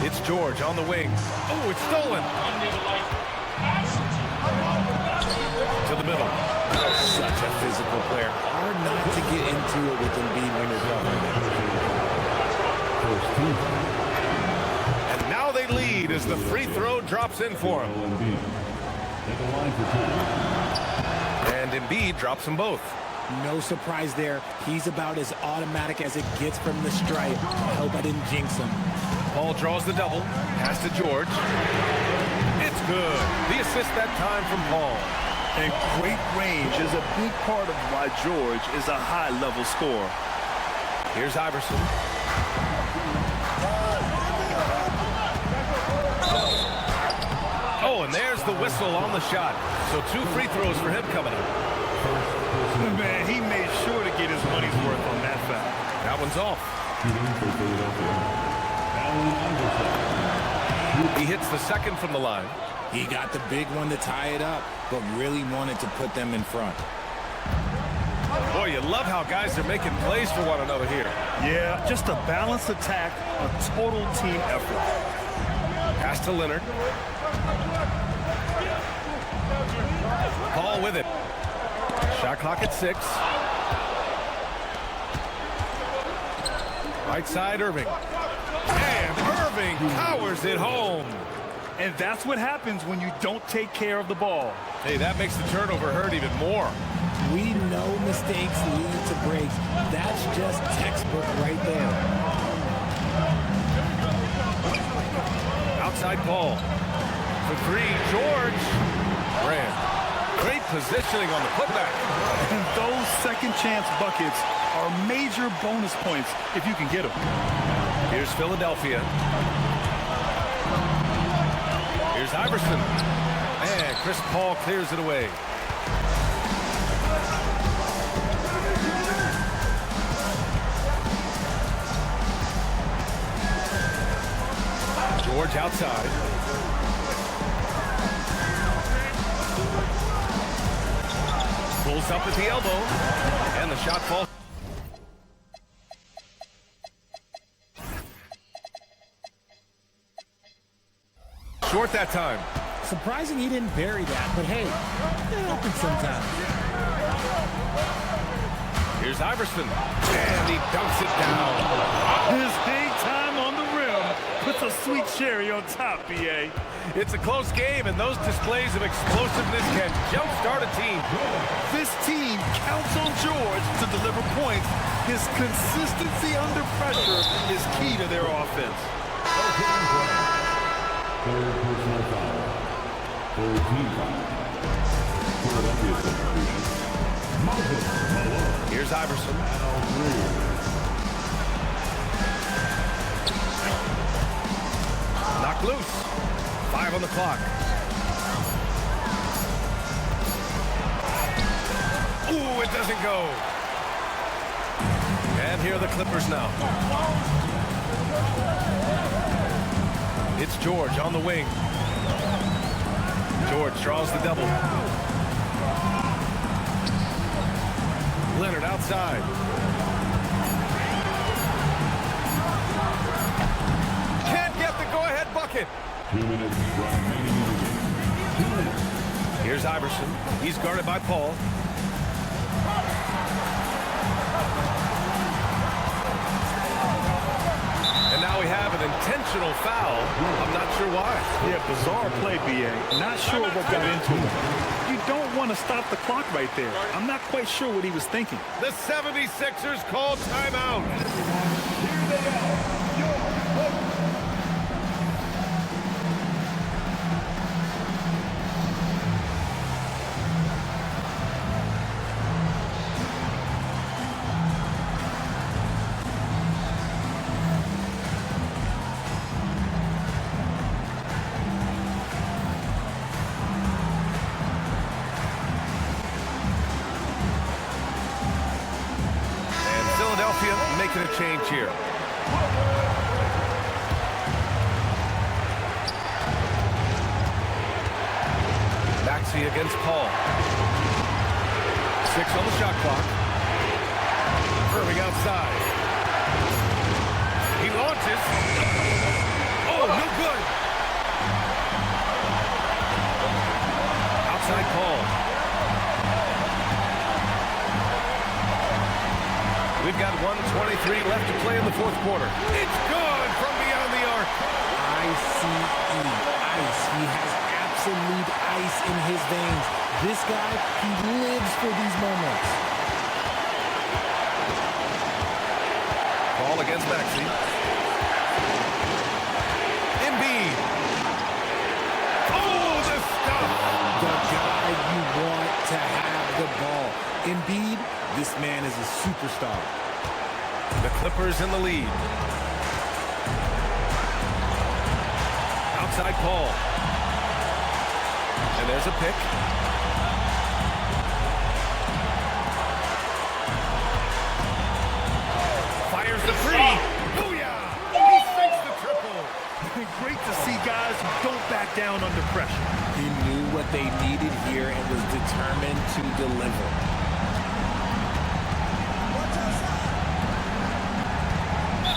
It's George on the wing. Oh, it's stolen. To the middle. Such a physical player. Hard not to get into it with Embiid when you're And now they lead as the free throw drops in for him. And Embiid drops them both. No surprise there. He's about as automatic as it gets from the stripe. I hope I didn't jinx him. Paul draws the double. Pass to George. It's good. The assist that time from Paul. And great range is a big part of why George is a high-level scorer. Here's Iverson. Oh, and there's the whistle on the shot. So 2 free throws for him coming up. Man, he made sure to get his money's worth on that foul. That one's off. He hits the second from the line. He got the big one to tie it up, but really wanted to put them in front. Boy, you love how guys are making plays for one another here. Yeah, just a balanced attack, a total team effort. Pass to Leonard. Paul with it. Shot clock at 6. Right side, Irving. And Irving powers it home. And that's what happens when you don't take care of the ball. Hey, that makes the turnover hurt even more. We know mistakes lead to breaks. That's just textbook right there. Outside Paul. For 3, George. Brand. Great positioning on the putback. And those second chance buckets are major bonus points if you can get them. Here's Philadelphia. Here's Iverson. And Chris Paul clears it away. George outside. Pulls up at the elbow. And the shot falls. Short that time. Surprising he didn't bury that, but hey, it happens sometimes. Here's Iverson. And he dunks it down. His hang time on the rim puts a sweet cherry on top, B.A. It's a close game, and those displays of explosiveness can jumpstart a team. This team counts on George to deliver points. His consistency under pressure is key to their offense. Third personal foul. Third team foul. Philadelphia substitution. Moses Malone. Here's Iverson. Knocked loose. 5 on the clock. Ooh, it doesn't go. And here are the Clippers now. It's George on the wing. George draws the double. Leonard outside. Can't get the go-ahead bucket. 2 minutes remaining in the game. 2 minutes. Here's Iverson. He's guarded by Paul. And now we have an intentional foul. I'm not sure why. Yeah, bizarre play, B.A. Not sure what got into it. You don't want to stop the clock right there. I'm not quite sure what he was thinking. The 76ers call timeout. Here they are, your hosts. Making a change here. Maxey against Paul. 6 on the shot clock. Irving outside. He launches. Oh, no good. Outside Paul. We've got 1:23 left to play in the fourth quarter. It's good from beyond the arc. ICE. Ice. He has absolute ice in his veins. This guy, he lives for these moments. Ball against Maxey. Embiid. Oh, the stuff. The guy you want to have the ball. Embiid, this man is a superstar. The Clippers in the lead. Outside Paul. And there's a pick. Fires the three. Booyah! He sinks the triple. Great to see guys who don't back down under pressure. He knew what they needed here and was determined to deliver.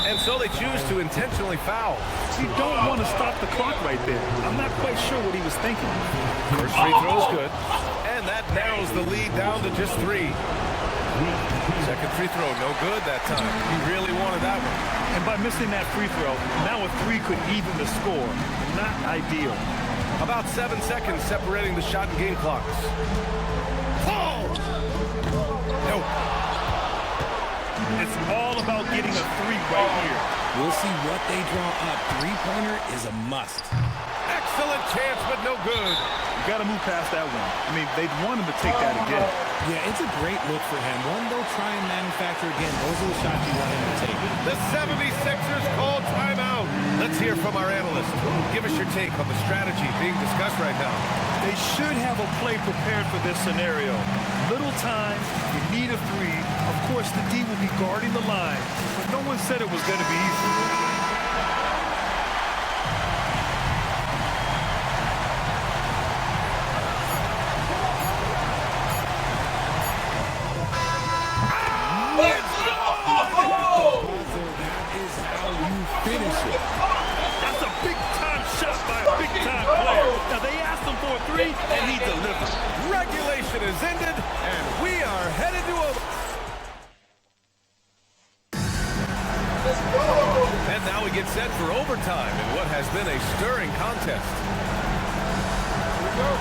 And so they choose to intentionally foul. You don't want to stop the clock right there. I'm not quite sure what he was thinking. First free throw is good. And that narrows the lead down to just 3. Second free throw, no good that time. He really wanted that one. And by missing that free throw, now a 3 could even the score. Not ideal. About 7 seconds separating the shot and game clocks. Paul! Nope. It's all about getting a 3 right here. We'll see what they draw up. Three-pointer is a must. Excellent chance, but no good. You got to move past that one. I mean, they'd want him to take that again. Yeah, it's a great look for him. One they'll try and manufacture again. Those are the shots you want him to take. The 76ers call timeout. Let's hear from our analyst. Give us your take on the strategy being discussed right now. They should have a play prepared for this scenario. Little time, you need a 3. Of course, the D will be guarding the line, but no one said it was going to be easy. That's a big-time shot by a big-time player. Now, they asked him for a 3, and he delivered. Regulation is ended, and we are headed to over. And now we get set for overtime in what has been a stirring contest. Here we go.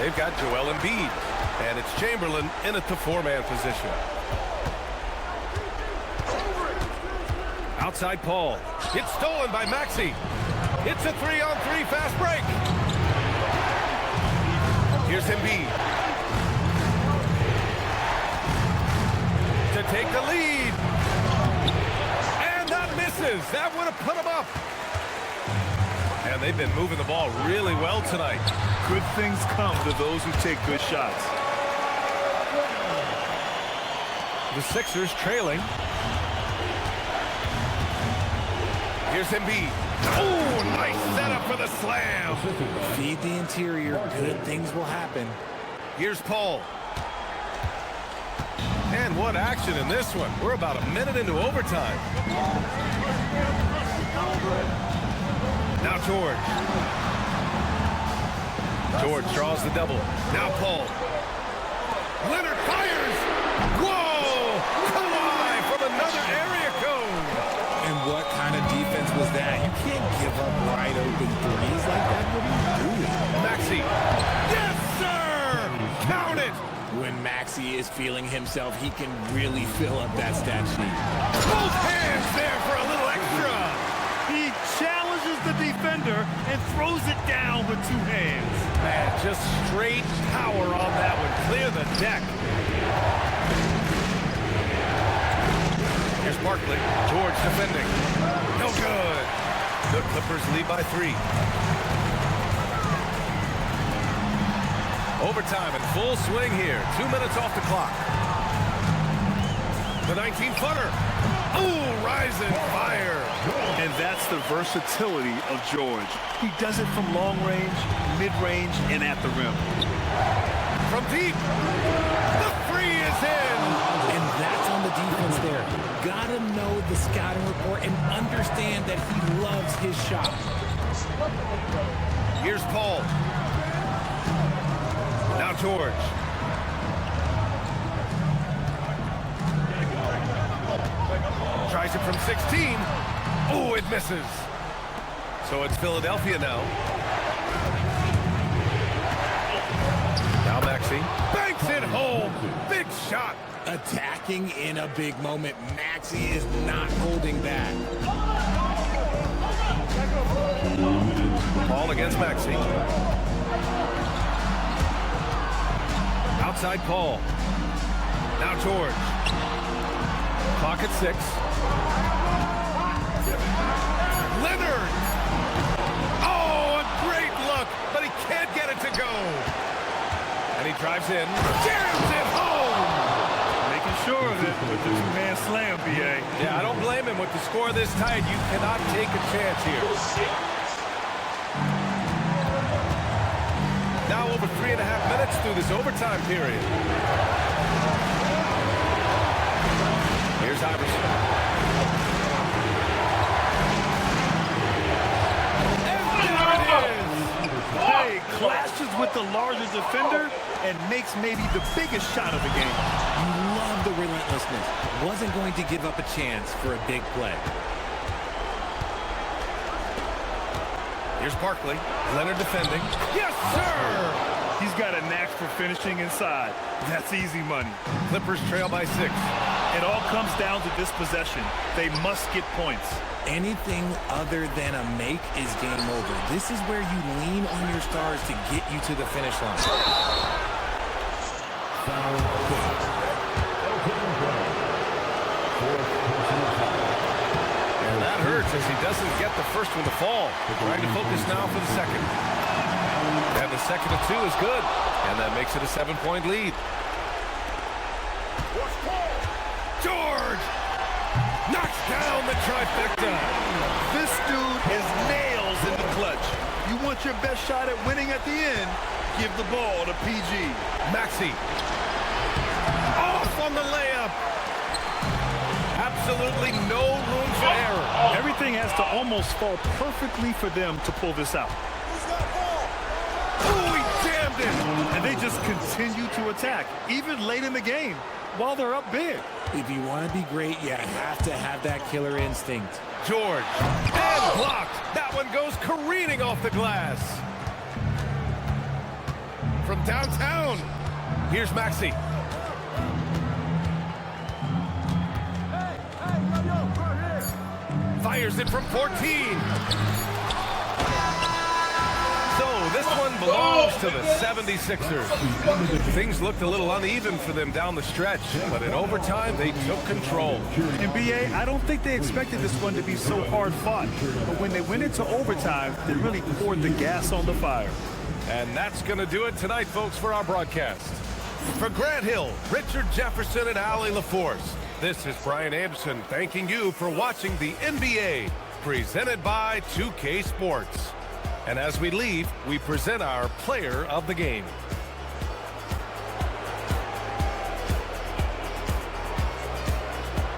They've got Joel Embiid, and it's Chamberlain in at the 4-man position. Outside Paul. It's stolen by Maxey. It's a 3-on-3 fast break. Here's Embiid. To take the lead. And that misses. That would have put him up. And they've been moving the ball really well tonight. Good things come to those who take good shots. The Sixers trailing. Here's Embiid. Oh, nice setup for the slam. Feed the interior. Good things will happen. Here's Paul. And what action in this one. We're about a minute into overtime. Now George. George draws the double. Now Paul. Leonard fires. Whoa! Kawhi from another area code. And what kind of defense was that? You can't give up wide open threes like that. What are you doing? Maxey. Yes, sir! Count it! When Maxey is feeling himself, he can really fill up that stat sheet. Both hands there for a little extra. He challenges the defender and throws it down with 2 hands. Man, just straight power on that one. Clear the deck. Here's Barkley. George defending. No good. The Clippers lead by 3. Overtime in full swing here. 2 minutes off the clock. The 19-footer. Ooh, rise and fire. And that's the versatility of George. He does it from long range, mid-range, and at the rim. From deep. The 3 is in. And that's on the defense there. Gotta know the scouting report and understand that he loves his shot. Here's Paul. Now George. Tries it from 16. Oh, it misses. So it's Philadelphia now. Now Maxey. Banks it home. Big shot. Attacking in a big moment. Maxey is not holding back. Ball against Maxey. Outside Paul. Now George. Clock at 6. Leonard. Oh, a great look, but he can't get it to go. And he drives in. Jams it home. Making sure of it with the 2-man slam, B.A. Yeah, I don't blame him. With the score this tight, you cannot take a chance here. Now over 3.5 minutes through this overtime period. Here's Iverson. And there it is! Hey, clashes with the larger defender and makes maybe the biggest shot of the game. You love the relentlessness. Wasn't going to give up a chance for a big play. Here's Barkley. Leonard defending. Yes, sir! He's got a knack for finishing inside. That's easy money. Clippers trail by 6. It all comes down to this possession. They must get points. Anything other than a make is game over. This is where you lean on your stars to get you to the finish line. And that hurts as he doesn't get the first one to fall. Trying to focus now for the second. And the second of 2 is good. And that makes it a 7-point lead. George knocks down the trifecta. This dude is nails in the clutch. You want your best shot at winning at the end, give the ball to PG. Maxey. Off on the layup. Absolutely no room for error. Everything has to almost fall perfectly for them to pull this out. Oh, he jammed it. And they just continue to attack, even late in the game, while they're up big. If you want to be great, you have to have that killer instinct. George. And blocked. That one goes careening off the glass. From downtown. Here's Maxey. Fires it from 14. So this one belongs to the 76ers. Things looked a little uneven for them down the stretch, but in overtime, they took control. And B.A., I don't think they expected this one to be so hard-fought. But when they went into overtime, they really poured the gas on the fire. And that's going to do it tonight, folks, for our broadcast. For Grant Hill, Richard Jefferson, and Allie LaForce, this is Brian Anderson thanking you for watching the NBA, presented by 2K Sports. And as we leave, we present our player of the game.